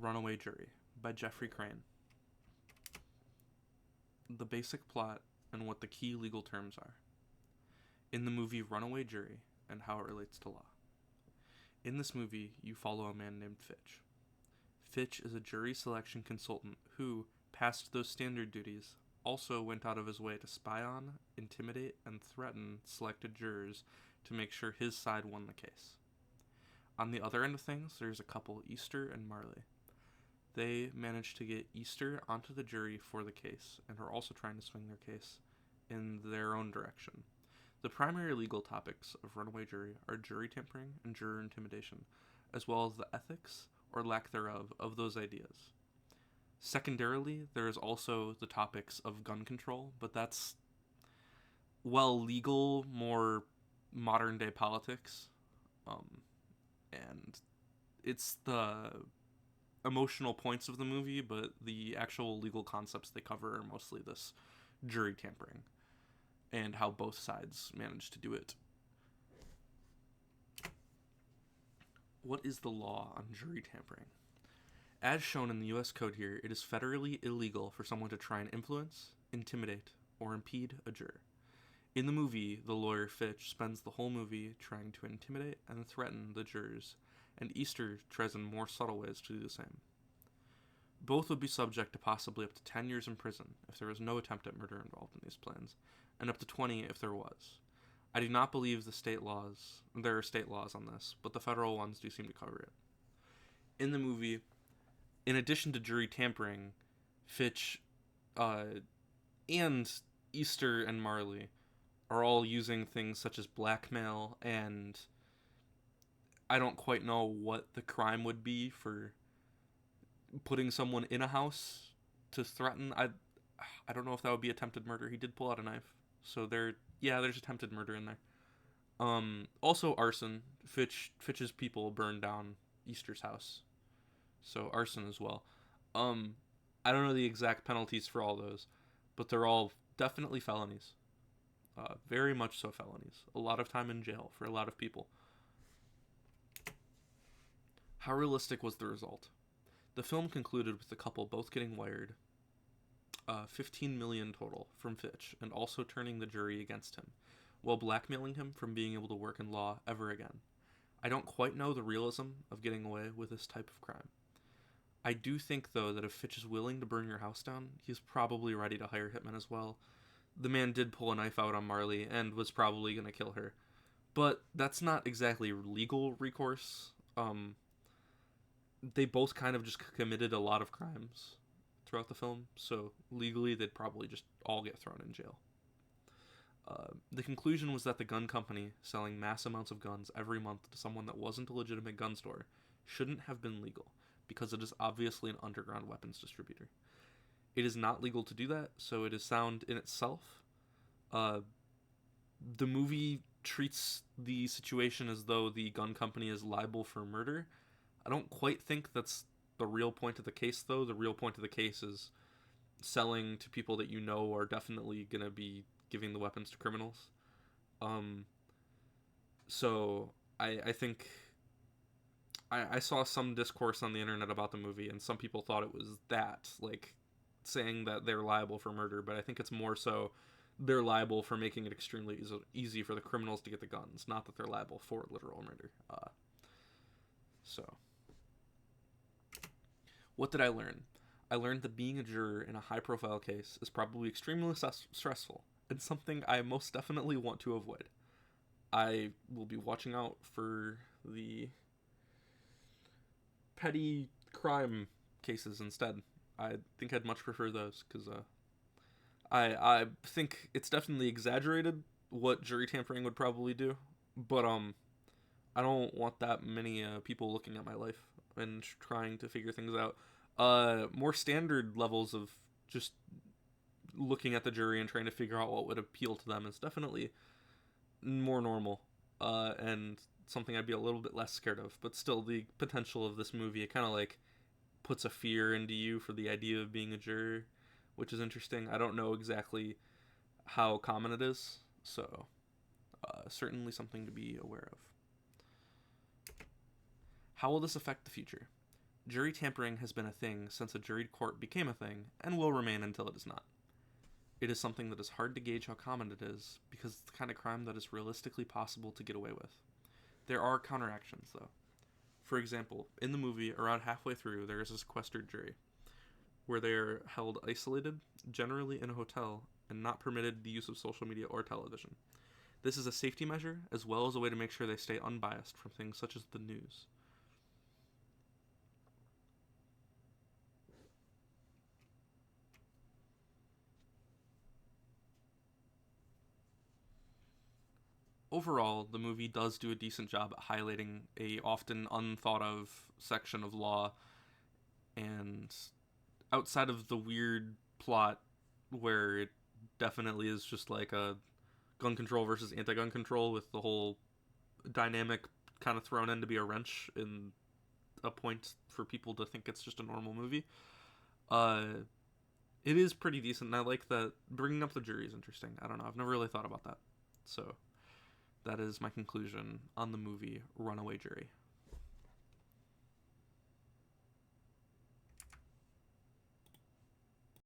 Runaway Jury by Jeffrey Crane. The basic plot and what the key legal terms are. In the movie Runaway Jury and how it relates to law. In this movie, you follow a man named Fitch. Fitch is a jury selection consultant who, past those standard duties, also went out of his way to spy on, intimidate, and threaten selected jurors to make sure his side won the case. On the other end of things, there's a couple, Easter and Marley. They managed to get Easter onto the jury for the case, and are also trying to swing their case in their own direction. The primary legal topics of Runaway Jury are jury tampering and juror intimidation, as well as the ethics, or lack thereof, of those ideas. Secondarily, there is also the topics of gun control, but that's, legal, more modern day politics. And it's the emotional points of the movie, but the actual legal concepts they cover are mostly this jury tampering and how both sides manage to do it. What is the law on jury tampering? As shown in the US Code here, it is federally illegal for someone to try and influence, intimidate, or impede a juror. In the movie, the lawyer Fitch spends the whole movie trying to intimidate and threaten the jurors, and Easter tries in more subtle ways to do the same. Both would be subject to possibly up to 10 years in prison if there was no attempt at murder involved in these plans, and up to 20 if there was. I do not believe there are state laws on this, but the federal ones do seem to cover it. In the movie, in addition to jury tampering, Fitch and Easter and Marley are all using things such as blackmail, and I don't quite know what the crime would be for putting someone in a house to threaten. I don't know if that would be attempted murder. He did pull out a knife, so there's attempted murder in there. Also arson. Fitch's people burned down Easter's house, so arson as well. I don't know the exact penalties for all those, but they're all definitely felonies. Very much so felonies. A lot of time in jail for a lot of people. How realistic was the result? The film concluded with the couple both getting wired $15 million total from Fitch, and also turning the jury against him, while blackmailing him from being able to work in law ever again. I don't quite know the realism of getting away with this type of crime. I do think, though, that if Fitch is willing to burn your house down, he's probably ready to hire hitmen as well. The man did pull a knife out on Marley and was probably going to kill her. But that's not exactly legal recourse. They both kind of just committed a lot of crimes throughout the film, so legally they'd probably just all get thrown in jail. The conclusion was that the gun company selling mass amounts of guns every month to someone that wasn't a legitimate gun store shouldn't have been legal, because it is obviously an underground weapons distributor. It is not legal to do that, so it is sound in itself. The movie treats the situation as though the gun company is liable for murder. I don't quite think that's the real point of the case, though. The real point of the case is selling to people that you know are definitely going to be giving the weapons to criminals. So I think I saw some discourse on the internet about the movie, and some people thought it was that, like, saying that they're liable for murder, but I think it's more so they're liable for making it extremely easy for the criminals to get the guns, not that they're liable for literal murder. So, what did I learn? I learned that being a juror in a high-profile case is probably extremely stressful, and something I most definitely want to avoid. I will be watching out for the petty crime cases instead. I think I'd much prefer those, because I think it's definitely exaggerated what jury tampering would probably do, but I don't want that many people looking at my life and trying to figure things out. More standard levels of just looking at the jury and trying to figure out what would appeal to them is definitely more normal, and something I'd be a little bit less scared of. But still, the potential of this movie, it kind of like puts a fear into you for the idea of being a juror, which is interesting. I don't know exactly how common it is, so certainly something to be aware of. How will this affect the future? Jury tampering has been a thing since a juried court became a thing, and will remain until it is not. It is something that is hard to gauge how common it is, because it's the kind of crime that is realistically possible to get away with. There are counteractions, though. For example, in the movie, around halfway through, there is a sequestered jury, where they are held isolated, generally in a hotel, and not permitted the use of social media or television. This is a safety measure, as well as a way to make sure they stay unbiased from things such as the news. Overall, the movie does do a decent job at highlighting a often unthought of section of law, and outside of the weird plot where it definitely is just like a gun control versus anti-gun control with the whole dynamic kind of thrown in to be a wrench in a point for people to think it's just a normal movie. Uh, it is pretty decent, and I like that bringing up the jury is interesting. I don't know, I've never really thought about that. So that is my conclusion on the movie Runaway Jury.